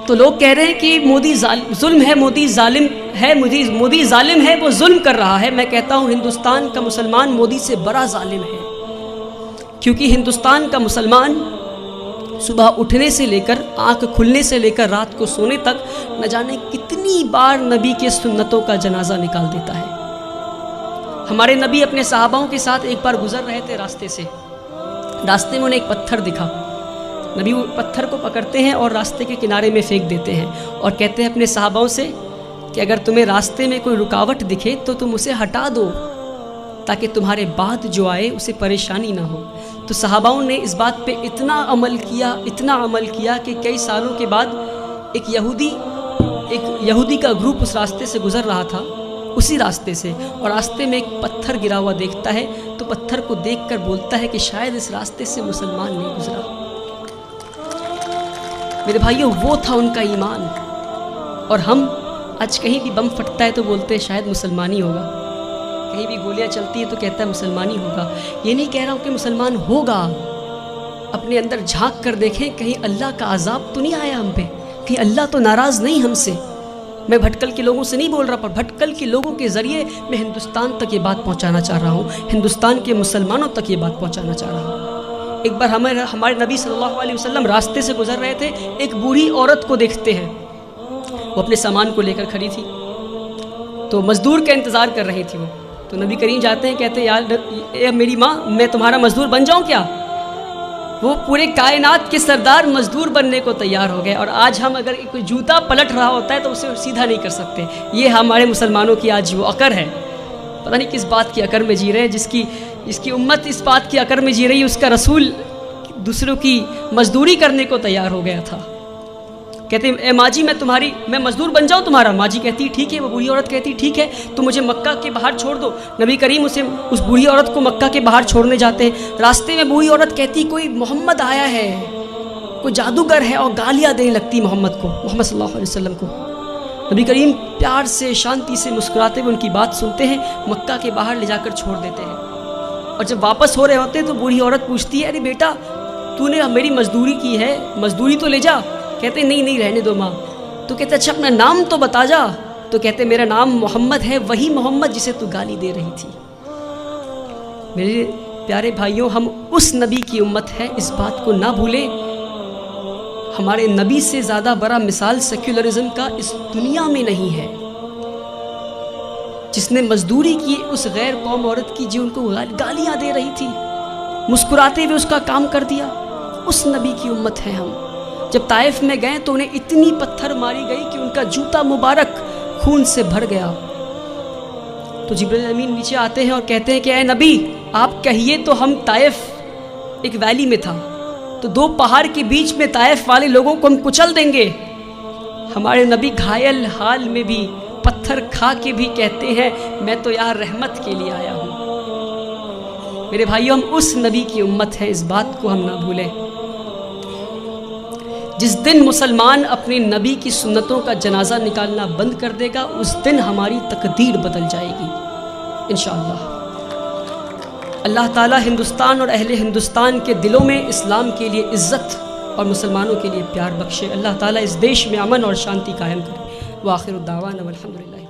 تو لوگ کہہ رہے ہیں کہ مودی ظلم ہے، مودی ظالم ہے، مودی ظالم ہے، وہ ظلم کر رہا ہے۔ میں کہتا ہوں ہندوستان کا مسلمان مودی سے بڑا ظالم ہے، کیونکہ ہندوستان کا مسلمان صبح اٹھنے سے لے کر آنکھ کھلنے سے لے کر رات کو سونے تک نہ جانے کتنی بار نبی کے سنتوں کا جنازہ نکال دیتا ہے۔ ہمارے نبی اپنے صحاباؤں کے ساتھ ایک بار گزر رہے تھے راستے سے، راستے میں انہیں ایک پتھر دکھا، نبی وہ پتھر کو پکڑتے ہیں اور راستے کے کنارے میں پھینک دیتے ہیں اور کہتے ہیں اپنے صحاباؤں سے کہ اگر تمہیں راستے میں کوئی رکاوٹ دکھے تو تم اسے ہٹا دو تاکہ تمہارے بعد جو آئے اسے پریشانی نہ ہو۔ تو صحاباؤں نے اس بات پہ اتنا عمل کیا کہ کئی سالوں کے بعد ایک یہودی کا گروپ اس راستے سے گزر رہا تھا، اسی راستے سے، اور راستے میں ایک پتھر گرا ہوا دیکھتا ہے تو پتھر کو دیکھ کر بولتا ہے کہ شاید اس راستے سے مسلمان نہیں گزرا۔ میرے بھائیوں، وہ تھا ان کا ایمان۔ اور ہم آج کہیں بھی بم پھٹتا ہے تو بولتے ہیں شاید مسلمانی ہوگا، کہیں بھی گولیاں چلتی ہے تو کہتا ہے مسلمانی ہوگا۔ یہ نہیں کہہ رہا ہوں کہ مسلمان ہوگا، اپنے اندر جھانک کر دیکھیں کہیں اللہ کا عذاب تو نہیں آیا ہم پہ، کہیں اللہ تو ناراض نہیں ہم سے۔ میں بھٹکل کے لوگوں سے نہیں بول رہا، پر بھٹکل کے لوگوں کے ذریعے میں ہندوستان تک یہ بات پہنچانا چاہ رہا ہوں، ہندوستان کے مسلمانوں تک یہ بات پہنچانا چاہ رہا ہوں۔ ایک بار ہمارے نبی صلی اللہ علیہ وسلم راستے سے گزر رہے تھے، ایک بوڑھی عورت کو دیکھتے ہیں، وہ اپنے سامان کو لے کر کھڑی تھی، تو مزدور کا انتظار کر رہی تھی وہ۔ تو نبی کریم جاتے ہیں، کہتے ہیں یار اے میری ماں، میں تمہارا مزدور بن جاؤں کیا؟ وہ پورے کائنات کے سردار مزدور بننے کو تیار ہو گئے، اور آج ہم اگر کوئی جوتا پلٹ رہا ہوتا ہے تو اسے سیدھا نہیں کر سکتے۔ یہ ہمارے مسلمانوں کی آج وہ عقر ہے، پتہ نہیں کس بات کی عقر میں جی رہے ہیں، جس کی امت اس بات کی عقر میں جی رہی ہے، اس کا رسول دوسروں کی مزدوری کرنے کو تیار ہو گیا تھا۔ کہتے ہیں اے ماں جی میں مزدور بن جاؤں تمہارا؟ ماں جی کہتی ٹھیک ہے، وہ بوڑھی عورت کہتی ٹھیک ہے، تو مجھے مکہ کے باہر چھوڑ دو۔ نبی کریم اس بوڑھی عورت کو مکہ کے باہر چھوڑنے جاتے ہیں، راستے میں بوڑھی عورت کہتی کوئی محمد آیا ہے، کوئی جادوگر ہے، اور گالیاں دینے لگتی محمد صلی اللہ علیہ وسلم کو۔ نبی کریم پیار سے شانتی سے مسکراتے ہوئے ان کی بات سنتے ہیں، مکہ کے باہر لے جا کر چھوڑ دیتے ہیں۔ اور جب واپس ہو رہے ہوتے ہیں تو بوڑھی عورت پوچھتی ہے ارے بیٹا تو نے میری مزدوری کی ہے، مزدوری تو لے جا۔ کہتے نہیں رہنے دو ماں۔ تو کہتے اچھا اپنا نام تو بتا جا۔ تو کہتے میرا نام محمد ہے، وہی محمد جسے تو گالی دے رہی تھی۔ میرے پیارے بھائیوں، ہم اس نبی کی امت ہے، اس بات کو نہ بھولیں۔ ہمارے نبی سے زیادہ بڑا مثال سیکولرزم کا اس دنیا میں نہیں ہے، جس نے مزدوری کی اس غیر قوم عورت کی جو ان کو گالیاں دے رہی تھی، مسکراتے ہوئے اس کا کام کر دیا۔ اس نبی کی امت ہے ہم۔ جب طائف میں گئے تو انہیں اتنی پتھر ماری گئی کہ ان کا جوتا مبارک خون سے بھر گیا۔ تو جبریل امین نیچے آتے ہیں اور کہتے ہیں کہ اے نبی آپ کہیے تو ہم طائف ایک ویلی میں تھا، تو دو پہاڑ کے بیچ میں طائف والے لوگوں کو ہم کچل دیں گے۔ ہمارے نبی گھائل حال میں بھی پتھر کھا کے بھی کہتے ہیں میں تو یہاں رحمت کے لیے آیا ہوں۔ میرے بھائیوں، ہم اس نبی کی امت ہے، اس بات کو ہم نہ بھولیں۔ جس دن مسلمان اپنے نبی کی سنتوں کا جنازہ نکالنا بند کر دے گا، اس دن ہماری تقدیر بدل جائے گی انشاءاللہ۔ اللہ تعالی ہندوستان اور اہل ہندوستان کے دلوں میں اسلام کے لیے عزت اور مسلمانوں کے لیے پیار بخشے۔ اللہ تعالی اس دیش میں امن اور شانتی قائم کرے۔ وآخر الدعوانا والحمدللہ۔